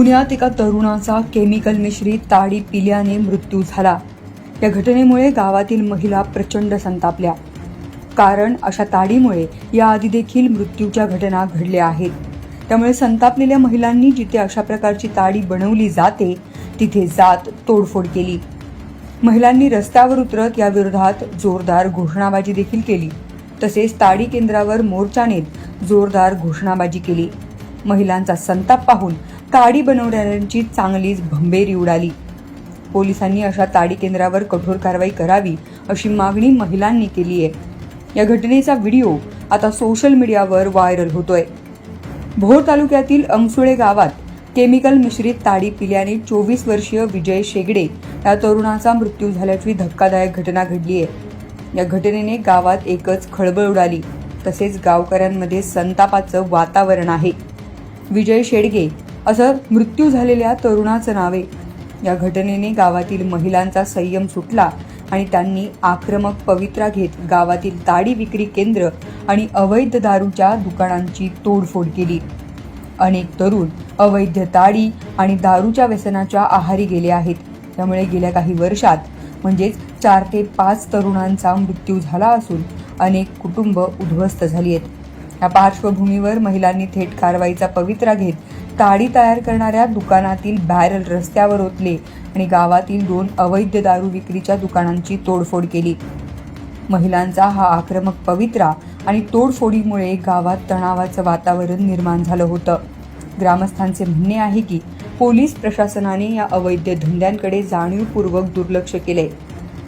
पुण्यात एका तरुणाचा केमिकल मिश्रित ताडी पिल्याने मृत्यू झाला। या घटनेमुळे गावातील महिला प्रचंड संतापल्या, कारण अशा ताडीमुळे याआधी देखील मृत्यूच्या घटना घडल्या आहेत। त्यामुळे संतापलेल्या महिलांनी जिथे अशा प्रकारची ताडी बनवली जाते तिथे जात तोडफोड केली। महिलांनी रस्त्यावर उतरत या विरोधात जोरदार घोषणाबाजी देखील केली। तसेच ताडी केंद्रावर मोर्चा नेत जोरदार घोषणाबाजी केली। महिलांचा संताप पाहून ताडी बनवणाऱ्यांची चांगलीच भंबेरी उडाली। पोलिसांनी अशा ताडी केंद्रावर कठोर कारवाई करावी अशी मागणी महिलांनी केली आहे। या घटनेचा व्हिडिओ आता सोशल मीडियावर व्हायरल होतोय। भोर तालुक्यातील अंगसुळे गावात केमिकल मिश्रित ताडी पिल्याने 24 वर्षीय विजय शेगडे या तरुणाचा मृत्यू झाल्याची धक्कादायक घटना घडली आहे। या घटनेने गावात एकच खळबळ उडाली, तसेच गावकऱ्यांमध्ये संतापाचं वातावरण आहे। विजय शेडगे असं मृत्यू झालेल्या तरुणाचं नाव आहे। या घटनेने गावातील महिलांचा संयम सुटला आणि त्यांनी आक्रमक पवित्रा घेत गावातील ताडी विक्री केंद्र आणि अवैध दारूच्या दुकानांची तोडफोड केली। अनेक तरुण अवैध ताडी आणि दारूच्या व्यसनाच्या आहारी गेले आहेत। त्यामुळे गेल्या काही वर्षात म्हणजेच 4 ते 5 तरुणांचा मृत्यू झाला असून अनेक कुटुंब उद्ध्वस्त झाली आहेत। या पार्श्वभूमीवर महिलांनी थेट कारवाईचा पवित्रा घेत ताडी तयार करणाऱ्या दुकानातील बॅरल रस्त्यावर ओतले आणि गावातील 2 अवैध दारू विक्रीच्या दुकानांची तोडफोड केली। महिलांचा हा आक्रमक पवित्रा आणि तोडफोडीमुळे गावात तणावाचं वातावरण निर्माण झालं होतं। ग्रामस्थांचे म्हणणे आहे की पोलीस प्रशासनाने या अवैध धंद्यांकडे जाणीवपूर्वक दुर्लक्ष केले।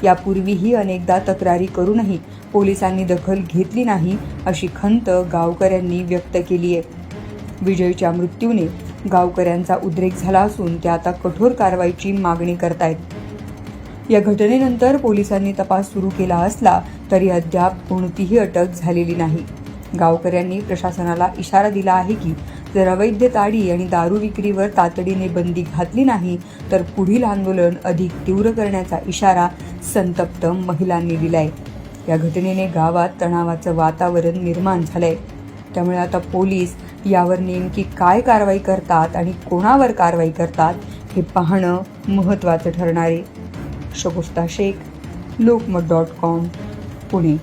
यापूर्वीही अनेकदा तक्रारी करूनही पोलिसांनी दखल घेतली नाही अशी खंत गावकऱ्यांनी व्यक्त केली आहे। विजयच्या मृत्यूने गावकऱ्यांचा उद्रेक झाला असून ते आता कठोर कारवाईची मागणी करतायत। या घटनेनंतर पोलिसांनी तपास सुरू केला असला तरी अद्याप कोणतीही अटक झालेली नाही। गावकऱ्यांनी प्रशासनाला इशारा दिला आहे की जर अवैध ताडी आणि दारू विक्रीवर तातडीने बंदी घातली नाही तर पुढील आंदोलन अधिक तीव्र करण्याचा इशारा संतप्त महिलांनी दिलाय। या घटनेने गावात तणावाचं वातावरण निर्माण झालंय। त्यामुळे आता पोलीस यावर नेमकी काय कारवाई करतात आणि कोणावर कारवाई करतात हे पाहणं महत्त्वाचं ठरणार आहे। शगुफ्ता शेख, लोकमत.com, पुणे।